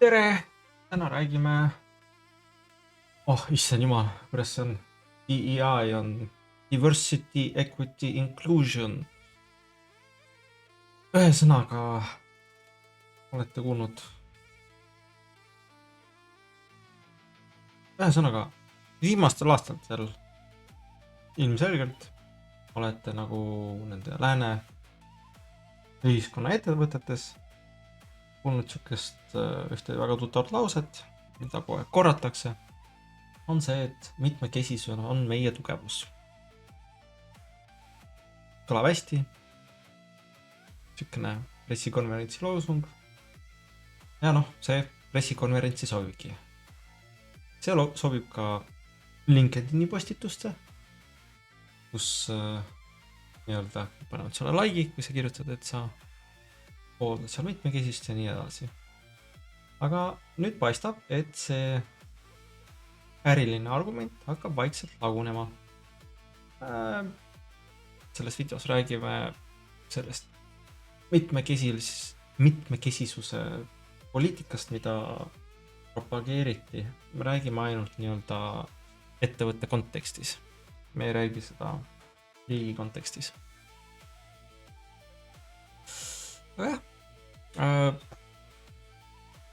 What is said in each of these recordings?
tere! Täna räägime... issand jumal, kuidas see on? DEI on Diversity, Equity, Inclusion. Ühesõnaga, olete kuulnud. Ühesõnaga, viimastel aastatel ilmselgelt olete nagu nende lääne ühiskonna ettevõtetes kuulnud sükest ühte väga tuttavat lauset, mida kohe korratakse, on see, et mitmekesisus on meie tugevus. Kõlab hästi, sükene pressikonverentsi loosung. Ja see pressikonverentsi sobibki. See sobib ka LinkedIni postituste, kus nii-öelda panevad sulle like'i, kui sa kirjutad, et sa pooldad seal mitmekesist ja nii edasi. Aga nüüd paistab, et see äriline argument hakkab vaikselt lagunema. Selles videos räägime sellest mitmekesisuse poliitikast, mida propageeriti. Me räägime ainult nii-öelda ettevõtte kontekstis. Me ei räägi seda riigi kontekstis.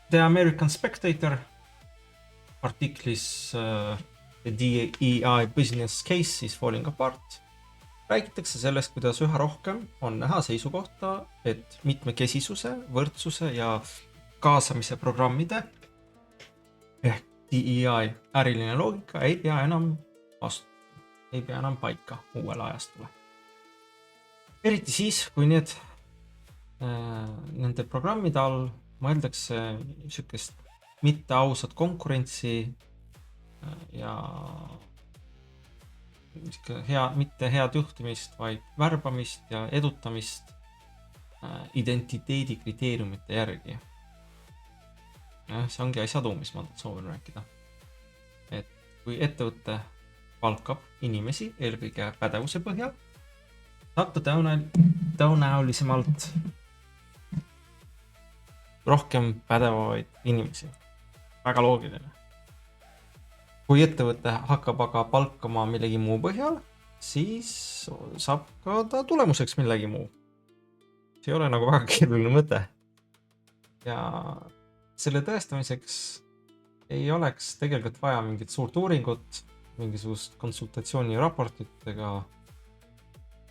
The American Spectator artiklis The DEI business case is falling apart räägitakse sellest, kuidas üha rohkem on näha seisukohta, et mitmekesisuse, võrdsuse ja kaasamise programmide ehk DEI äriline loogika ei pea enam vastu, ei pea enam paika uuele ajastule. Eriti siis, kui nende programmide all mõeldakse sükest mitte ausat konkurentsi ja mitte head juhtimist, vaid värbamist ja edutamist identiteedi kriteeriumite järgi. See ongi asjadu, mis ma soovin rääkida. Et kui ettevõte palkab inimesi eelkõige pädevuse põhjal, saab ta tõenäolisemalt rohkem pädevaid inimesi. Väga loogiline. Kui ettevõte hakkab aga palkama millegi muu põhjal, siis saab ka ta tulemuseks millegi muu. See ei ole nagu väga keeruline mõte. Ja selle tõestamiseks ei oleks tegelikult vaja mingit suurt uuringut, mingisugust konsultatsiooni raportit ega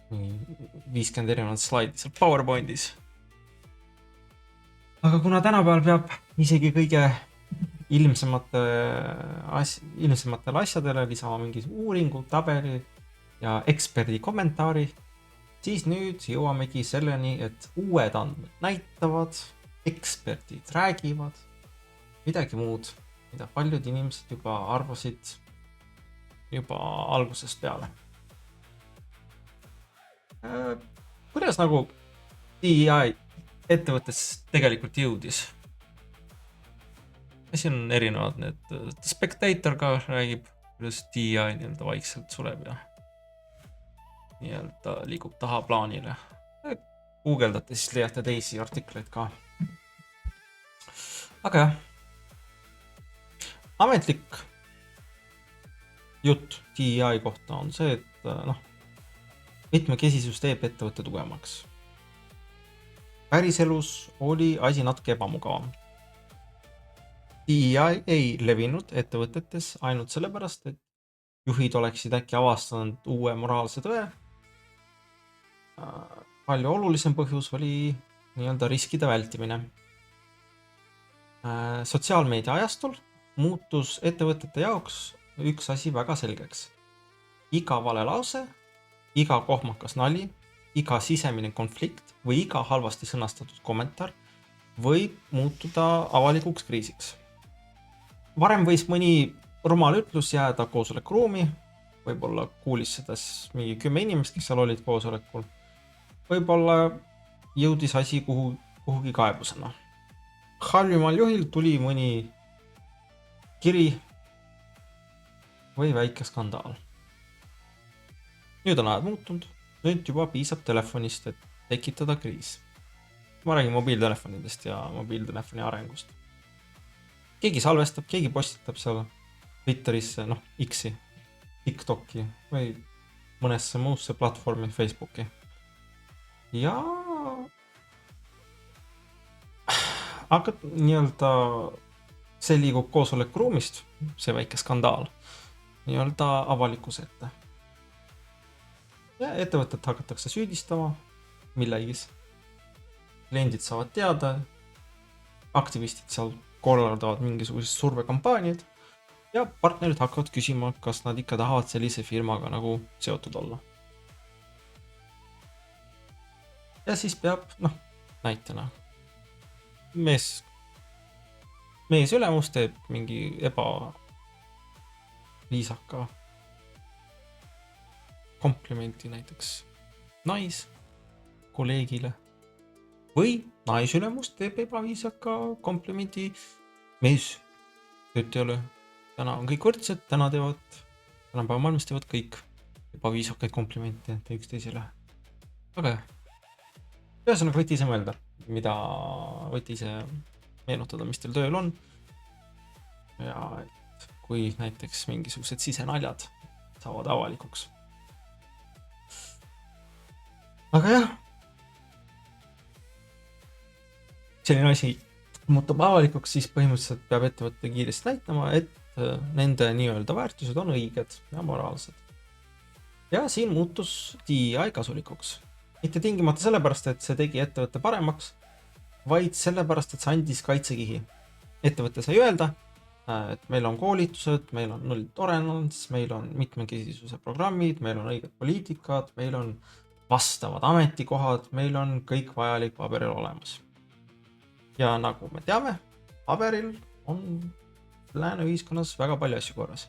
50 erinevat slaidi seal PowerPointis. Aga kuna tänapäeval peab isegi kõige ilmsematele asjadele lisama mingi uuringu, tabeli ja eksperdi kommentaari, siis nüüd jõuamegi selleni, et uued andmed näitavad, eksperdid räägivad midagi muud, mida paljud inimesed juba arvasid juba algusest peale. Kuidas nagu DEI ettevõttes tegelikult jõudis? Siin on erinevad need. Spectator ka räägib, kuidas DEI nii-öelda vaikselt sureb ja nii-öelda liigub taha plaanile. Googleldate, siis leiate teisi artikleid ka. Aga jah, ametlik jutt DEI kohta on see, et mitmekesisus teeb ettevõtte tugevamaks. Päriselus oli asi natuke ebamugavam. DEI ei levinud ettevõtetes ainult sellepärast, et juhid oleksid äkki avastanud uue moraalse tõe. Palju olulisem põhjus oli nii-öelda riskide vältimine. Sotsiaalmeedia ajastul muutus ettevõtete jaoks üks asi väga selgeks. Iga vale lause, iga kohmakas nali, iga sisemine konflikt või iga halvasti sõnastatud kommentaar võib muutuda avalikuks kriisiks. Varem võis mõni rumal ütlus jääda koosolekuruumi, võib-olla kuulis seda mingi 10 inimest, kes seal olid koosolekul. Võib-olla jõudis asi kuhugi kaebusena. Halvimal juhil tuli mõni kiri või väike skandaal. Nüüd on ajad muutunud, nüüd juba piisab telefonist, et tekitada kriis. Ma räägin mobiiltelefonidest ja mobiiltelefoni arengust. keegi salvestab, keegi postitab seal Twitterisse, X-i, TikToki või mõnesse muusse platvormi, Facebooki. Ja hakkad nii-öelda, see liigub koosolekuruumist, see väike skandaal, nii-öelda avalikkuse ette. Ja ettevõtet hakatakse süüdistama millegis. Kliendid saavad teada, aktivistid seal korraldavad mingisugused survekampaaniad ja partnerid hakkavad küsima, kas nad ikka tahavad sellise firmaga nagu seotud olla. Ja siis peab, näitena, mees ülemus teeb mingi ebaviisaka komplimenti näiteks naiskolleegile või naisülemus teeb ebaviisaka komplimenti meestöötajale. Täna on kõik võrdsed, tänapäeva maailmas teevad kõik ebaviisakaid komplimente üksteisele. Aga jah, ühesõnaga võite ise mõelda, mida võite ise meenutada, mis teil tööl on. Ja et kui näiteks mingisugused sisenaljad saavad avalikuks. Aga jah, selline asi muutub avalikuks, siis põhimõtteliselt peab ettevõtte kiiresti näitama, et nende nii-öelda väärtused on õiged ja moraalsed. Ja siin muutus DEI kasulikuks. Mitte tingimata sellepärast, et see tegi ettevõtte paremaks, vaid sellepärast, et see andis kaitsekihi. Ettevõtte sai öelda, et meil on koolitused, meil on null tolerants, meil on mitmekesisuse programmid, meil on õiged poliitikad, meil on vastavad ametikohad, meil on kõik vajalik paberil olemas. Ja nagu me teame, paberil on lääne ühiskonnas väga palju asju korras.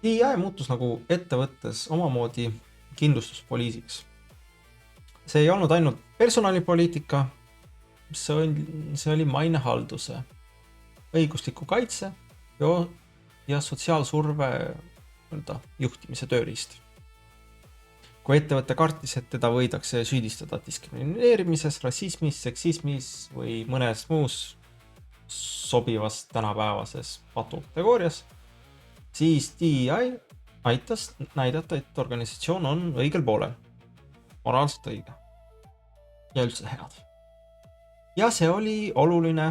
DEI muutus nagu ettevõttes omamoodi kindlustuspoliisiks. See ei olnud ainult personalipoliitika, see oli mainehalduse, õigusliku kaitse ja sotsiaalsurve juhtimise tööriist. Kui ettevõtte kartis, et teda võidakse süüdistada diskrimineerimises, rassismis, seksismis või mõnes muus sobivas tänapäevases patukategoorias, siis DEI aitas näidata, et organisatsioon on õigel poolel, moraalselt õige ja üldse head. Ja see oli oluline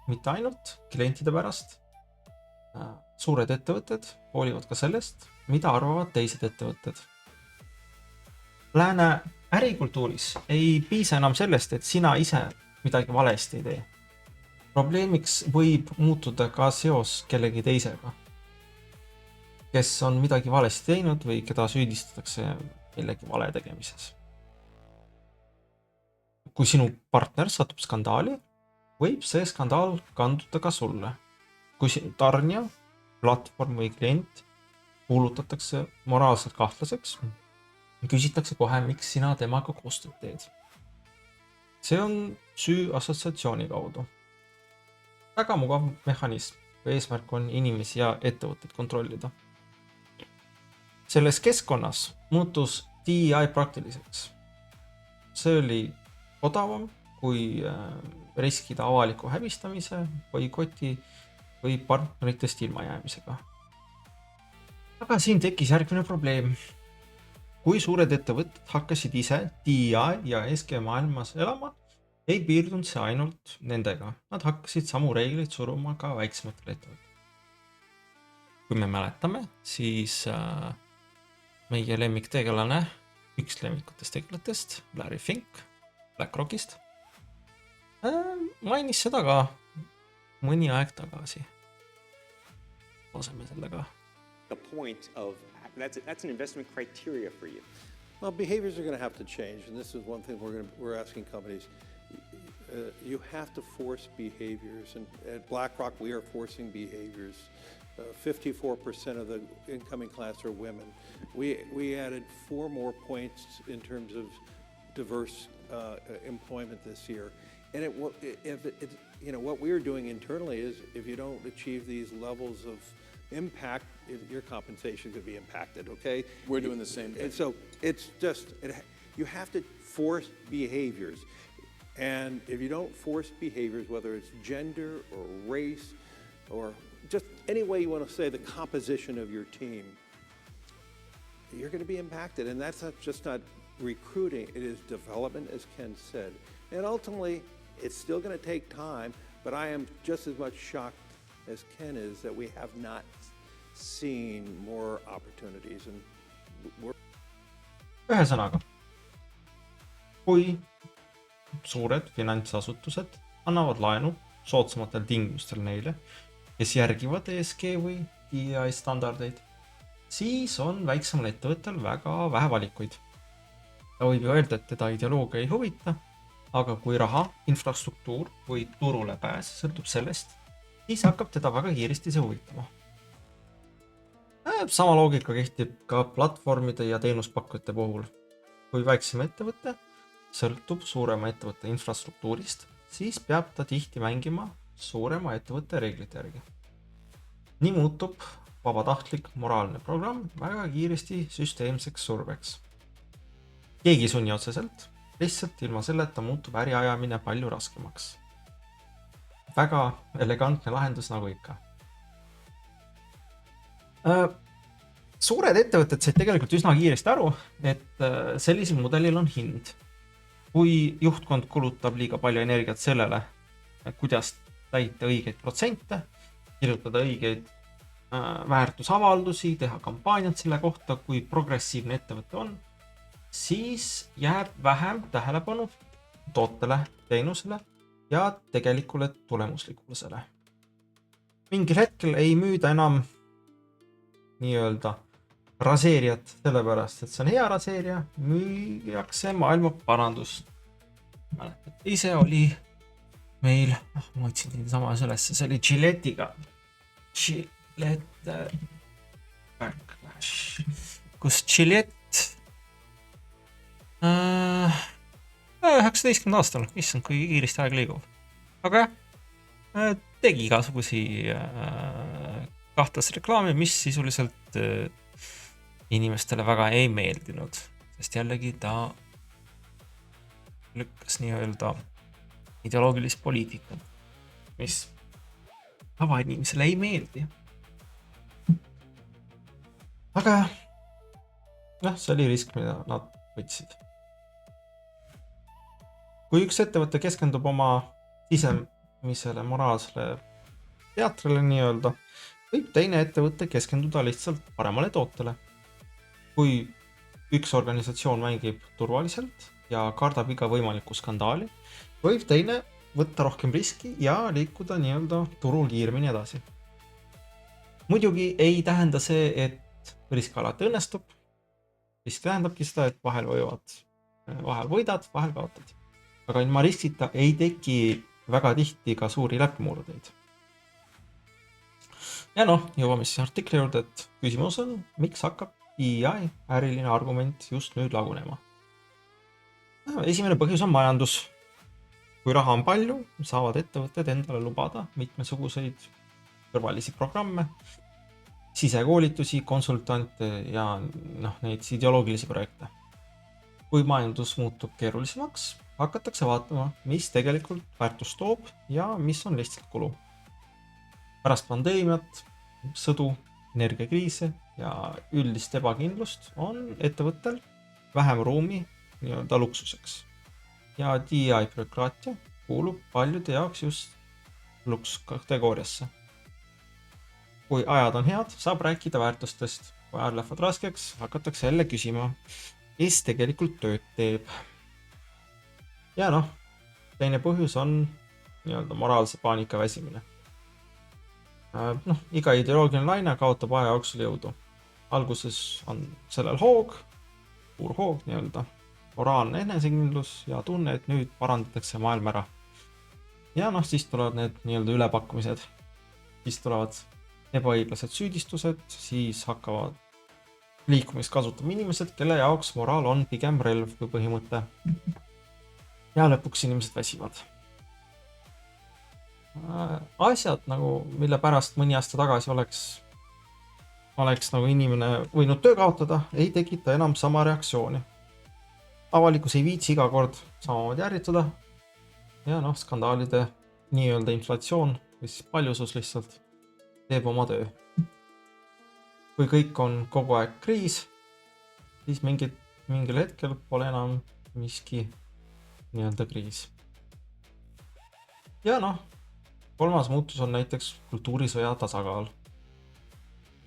mitte ainult klientide pärast. Suured ettevõtted hoolivad ka sellest, mida arvavad teised ettevõtted. Lääne ärikultuuris ei piisa enam sellest, et sina ise midagi valesti ei tee. Probleemiks võib muutuda ka seos kellegi teisega, kes on midagi valesti teinud või keda süüdistatakse millegi vale tegemises. Kui sinu partner satub skandaali, võib see skandaal kanduda ka sulle. Kui sinu tarnija, platvorm või klient kuulutatakse moraalselt kahtlaseks, küsitakse kohe, miks sina temaga koostööd teed. See on süü assotsiatsiooni kaudu. Väga mugav mehhanism, kui eesmärk on inimesi ja ettevõtteid kontrollida. Selles keskkonnas muutus DEI praktiliseks. See oli odavam kui riskida avaliku häbistamise, boikoti või partneritest ilmajäämisega. Aga siin tekkis järgmine probleem. Kui suured ettevõtted hakkasid ise DEI ja SG maailmas elama, ei piirdunud see ainult nendega. Nad hakkasid samu reegleid suruma ka väiksematele ettevõtted. Kui me mäletame, siis meie lemmiktegelane, üks lemmikutest tegelatest, Larry Fink BlackRockist, mainis seda ka mõni aeg tagasi. Laseme sellega. The point of that's an investment criteria for you. Well, behaviors are going to have to change, and this is one thing we're asking companies. You have to force behaviors, and at BlackRock we are forcing behaviors. 54% of the incoming class are women. We added 4 more points in terms of diverse employment this year. And what we're doing internally is if you don't achieve these levels of impact, your compensation could be impacted, okay? We're doing the same thing. And so it's just, you have to force behaviors. And if you don't force behaviors, whether it's gender or race or just any way you want to say the composition of your team, you're going to be impacted. And that's not recruiting, it is development, as Ken said. And ultimately, it's still going to take time, but I am just as much shocked as Ken is that we have not seen more opportunities. And we're Ühesõnaga, kui suured finantsasutused annavad laenu soodsamatel tingimustel neile, kes järgivad ESG või DEI standardeid, siis on väiksemal ettevõttel väga vähe valikuid. Ta võib ju öelda, et teda ideoloogia ei huvita, aga kui raha, infrastruktuur või turule pääs sõltub sellest, siis hakkab teda väga kiiresti see huvitama. Sama loogika kehtib ka platvormide ja teenuspakkujate puhul. Kui väiksem ettevõte sõltub suurema ettevõtte infrastruktuurist, siis peab ta tihti mängima suurema ettevõtte reeglite järgi. Nii muutub vabatahtlik moraalne programm väga kiiresti süsteemseks surveks. Keegi ei sunni otseselt, lihtsalt ilma selleta muutub äri ajamine palju raskemaks. Väga elegantne lahendus nagu ikka. Suured ettevõtted said tegelikult üsna kiiresti aru, et sellisel mudelil on hind. Kui juhtkond kulutab liiga palju energiat sellele, kuidas täita õigeid protsente, kirjutada õigeid väärtusavaldusi, teha kampaaniat selle kohta, kui progressiivne ettevõte on, siis jääb vähem tähelepanu tootele, teenusele ja tegelikule tulemuslikkusele. Mingil hetkel ei müüda enam nii-öelda raseerijat sellepärast, et see on hea raseerija, müüakse maailma parandust. Mäletad, ise oli meil, ma otsin neid sama sellesse, see oli Gillette'iga. Gillette Backlash, kus Gillette 19 aastal, issand, kui kiiresti aeg liigub. Aga tegi igasugusi kahtlasi reklaami, mis sisuliselt inimestele väga ei meeldinud, sest jällegi ta lükkas nii-öelda ideoloogilist poliitikat, mis tavainimesele ei meeldi. Aga see oli risk, mida nad võtsid. Kui üks ettevõte keskendub oma sisemisele moraalsele teatrile nii-öelda, võib teine ettevõte keskenduda lihtsalt paremale tootele. Kui üks organisatsioon mängib turvaliselt ja kardab iga võimalikku skandaali, võib teine võtta rohkem riski ja liikuda nii-öelda turul kiiremini edasi. Muidugi ei tähenda see, et risk alati õnnestub. Risk tähendabki seda, et vahel võidad, vahel kaotad. Aga ilma riskita ei teki väga tihti ka suuri läbimurdeid. Ja jõuame siis artikli juurde, et küsimus on, miks hakkab DEI äriline argument just nüüd lagunema. Esimene põhjus on majandus. Kui raha on palju, saavad ettevõtted endale lubada mitmesuguseid kõrvalisi programme, sisekoolitusi, konsultante ja neid ideoloogilisi projekte. Kui majandus muutub keerulisemaks, hakatakse vaatama, mis tegelikult väärtust toob ja mis on lihtsalt kulu. Pärast pandeemiat, sõdu, energiakriise ja üldist ebakindlust on ettevõttel vähem ruumi nii-öelda luksuseks. Ja DEI bürokraatia kuulub paljude jaoks just luksuskategooriasse. Kui ajad on head, saab rääkida väärtustest. Kui ajad lähevad raskeks, hakatakse jälle küsima, kes tegelikult tööd teeb. Ja teine põhjus on nii-öelda moraalse paanika väsimine. Iga ideoloogiline laine kaotab aja jooksul jõudu. Alguses on sellel suur hoog nii-öelda, moraalne enesekindlus ja tunne, et nüüd parandatakse maailm ära. Ja siis tulevad need nii-öelda ülepakkumised. Siis tulevad ebaõiglased süüdistused, siis hakkavad liikumist kasutama inimesed, kelle jaoks moraal on pigem relv kui põhimõte. Ja lõpuks inimesed väsivad. Asjad, mille pärast mõni aasta tagasi oleks inimene võinud töö kaotada, ei tekita enam sama reaktsiooni. Avalikkus ei viitsi iga kord samamoodi ärritada ja noh, skandaalide nii-öelda inflatsioon või siis paljusus lihtsalt teeb oma töö. Kui kõik on kogu aeg kriis, siis mingil hetkel pole enam miski nii-öelda kriis. Ja noh, kolmas muutus on näiteks kultuurisõja tasakaal.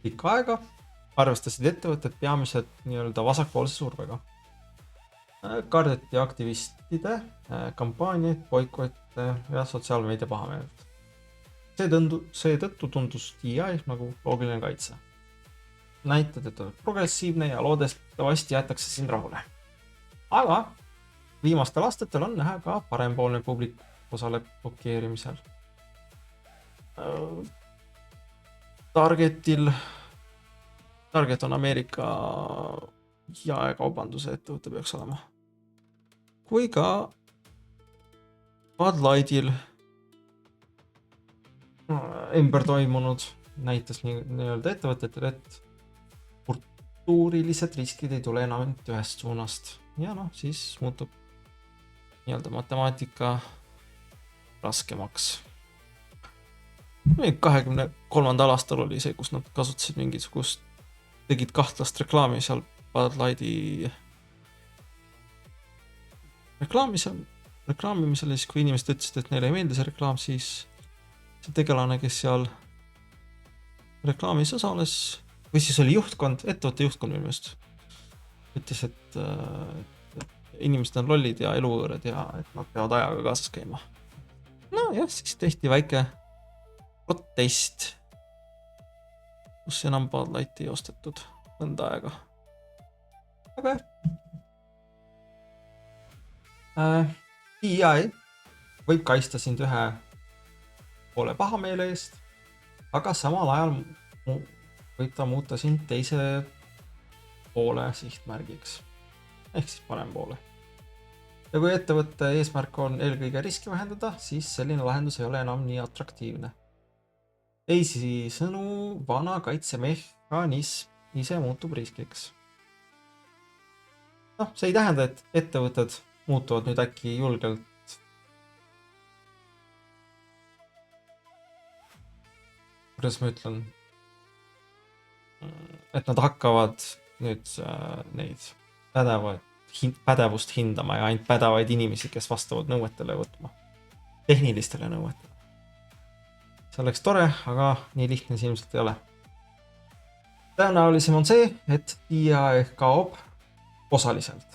Pikka aega arvestasid ettevõtted peamiselt nii-öelda vasakpoolse survega. Kardeti aktivistide kampaaniaid, boikotte ja sotsiaalmeedia pahameelt. Seetõttu tundus DI nagu loogiline kaitse. Näitad, et on progressiivne ja loodetavasti jäetakse siin rahule. Aga viimastel aastatel on näha ka parempoolne publik osaleb blokeerimisel. Target on Ameerika jaekaubanduse ettevõte peaks olema. Kui ka Bud Lightil ümber toimunud näitas nii-öelda ettevõtetele, et kultuurilised riskid ei tule enam ainult ühest suunast. Ja noh, siis muutub nii-öelda matemaatika raskemaks. 23. aastal oli see, kus nad kasutasid mingisugust, tegid kahtlast reklaami seal Bud Lighti reklaamimisel, siis kui inimesed ütlesid, et neile ei meeldi see reklaam, siis see tegelane, kes seal reklaamis osales, või siis oli juhtkond, ettevõtte juhtkond minu meelest, ütles, et inimesed on lollid ja eluvõõrad ja et nad peavad ajaga kaasas käima. No jah, siis tehti väike protest, kus enam Bud Lighti ei ostetud mõnda aega. Aga DEI võib kaitsta sind ühe poole pahameele eest, aga samal ajal võib ta muuta sind teise poole sihtmärgiks, ehk siis parem poole. Ja kui ettevõtte eesmärk on eelkõige riski vähendada, siis selline lahendus ei ole enam nii atraktiivne. Teisisõnu, vana kaitsemehhanism ise muutub riskiks. No, see ei tähenda, et ettevõtted muutuvad nüüd äkki julgelt kuidas ma ütlen, et nad hakkavad nüüd neid pädevust hindama ja ainult pädevaid inimesi, kes vastavad nõuetele võtma, tehnilistele nõuetele. See oleks tore, aga nii lihtne see ilmselt ei ole. Tõenäolisem on see, et DEI kaob osaliselt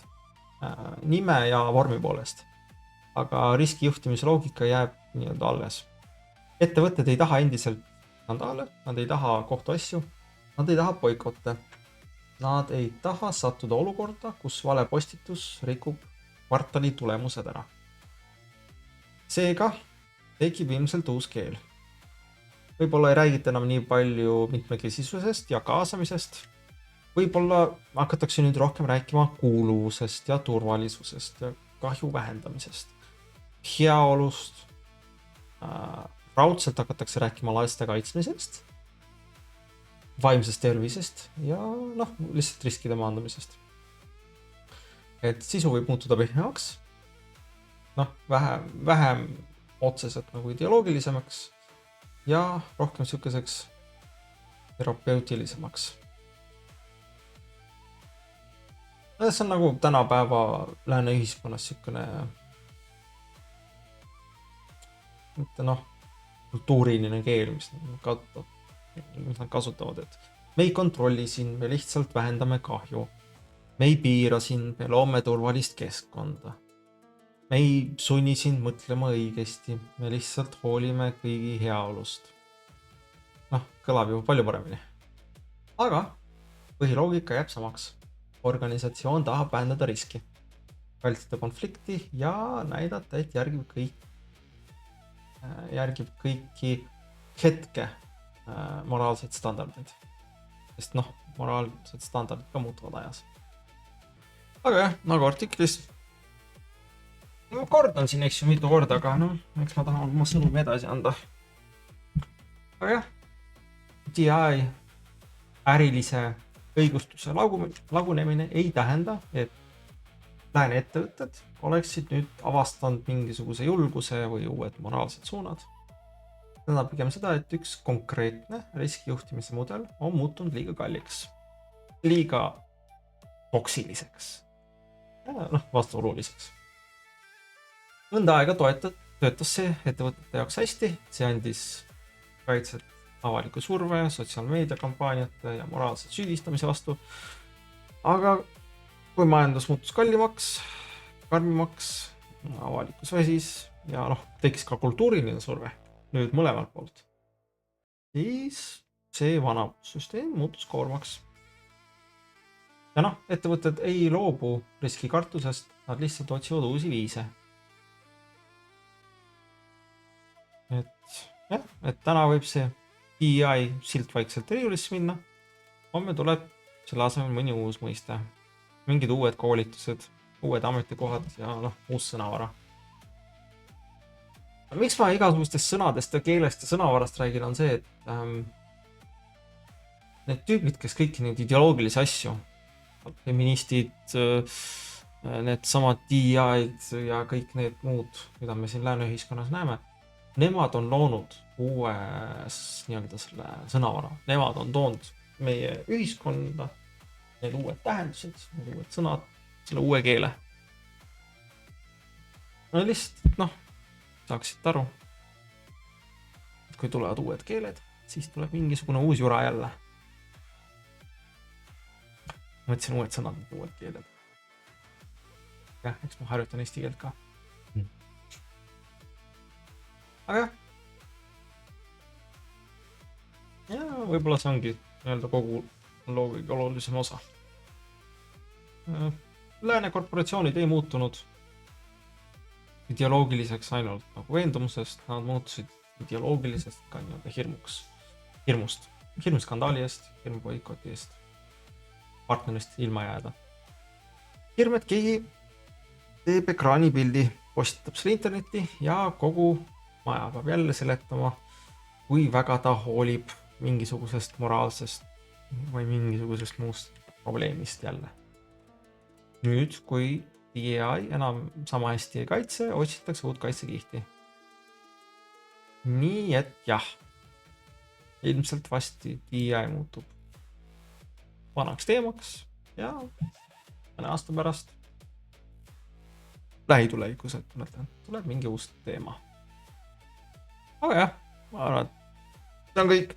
nime ja vormi poolest, aga riskijuhtimise loogika jääb nii-öelda alles. Ettevõtted ei taha endiselt skandaale, nad ei taha kohtuasju, nad ei taha boikotte. Nad ei taha sattuda olukorda, kus vale postitus rikub kvartali tulemused ära. Seega tekib ilmselt uus keel. Võib-olla ei räägita enam nii palju mitmekesisusest ja kaasamisest. Võib-olla hakatakse nüüd rohkem rääkima kuuluvusest ja turvalisusest ja kahju vähendamisest, heaolust. Raudselt hakatakse rääkima laste kaitsmisest, vaimsest tervisest ja lihtsalt riskide maandamisest. Et sisu võib muutuda pehmemaks, vähem otseselt nagu ideoloogilisemaks ja rohkem sükeseks terapeutilisemaks. See on nagu tänapäeva lääne ühiskonnas sükene kultuuriline keel, mis nad kasutavad, et me ei kontrolli sind, me lihtsalt vähendame kahju. Me ei piira sind, me loome turvalist keskkonda. Me ei sunni sind mõtlema õigesti, me lihtsalt hoolime kõigi heaolust. Kõlab ju palju paremini. Aga põhiloogika jääb samaks. Organisatsioon tahab vähendada riski, vältida konflikti ja näidata, et järgib kõiki hetke moraalseid standardeid. Sest moraalsed standardid ka muutuvad ajas. Aga jah, nagu artiklis kordan siin mitu korda, aga eks ma tahan oma sõnumi edasi anda. Aga jah, DEI ärilise õigustuse lagunemine ei tähenda, et lääne ettevõtted oleksid nüüd avastanud mingisuguse julguse või uued moraalsed suunad. See tähendab pigem seda, et üks konkreetne riskijuhtimise mudel on muutunud liiga kalliks, liiga toksiliseks, vastuoluliseks. Mõnda aega töötas see ettevõtete jaoks hästi, see andis kaitset avaliku surve, sotsiaalmeediakampaaniate ja moraalse süüdistamise vastu. Aga kui majandus muutus kallimaks, karmimaks, avalikkus väsis ja tekkis ka kultuuriline surve nüüd mõlemalt poolt, siis see vana süsteem muutus koormaks. Ja ettevõtted ei loobu riskikartusest, nad lihtsalt otsivad uusi viise. Et täna võib see DEI silt vaikselt riiulisse minna, homme tuleb selle asemel mõni uus mõiste, mingid uued koolitused, uued ametikohad ja uus sõnavara. Miks ma igasugustest sõnadest ja keelest ja sõnavarast räägin, on see, et need tüübid, kes kõiki neid ideoloogilisi asju, feministid, need samad DEI-d ja kõik need muud, mida me siin lääne ühiskonnas näeme, nemad on loonud uue nii-öelda selle sõnavara. Nemad on toonud meie ühiskonda need uued tähendused, need uued sõnad, selle uue keele. Lihtsalt, saaksid aru, et kui tulevad uued keeled, siis tuleb mingisugune uus jura jälle. Mõtlesin uued sõnad, uued keeled. Jah, eks ma harjutan eesti keelt ka. Aga ja võib-olla see ongi nii-öelda kogu loogika olulisem osa. Lääne korporatsioonid ei muutunud ideoloogiliseks ainult veendumusest, nad muutusid ideoloogilisest ka nii-öelda hirmust. Hirm skandaali eest, hirm boikoti eest, partnerist ilma jääda. Hirm, et keegi teeb ekraanipildi, postitab selle internetti ja kogu maja peab jälle seletama, kui väga ta hoolib mingisugusest moraalsest või mingisugusest muust probleemist jälle. Nüüd, kui DEI enam sama hästi ei kaitse, otsitakse uut kaitsekihti. Nii et jah, ilmselt vasti DEI muutub vanaks teemaks ja mõne aasta pärast lähitulevikus, et tuleb mingi uus teema. Aga jah, ma arvan, et see on kõik.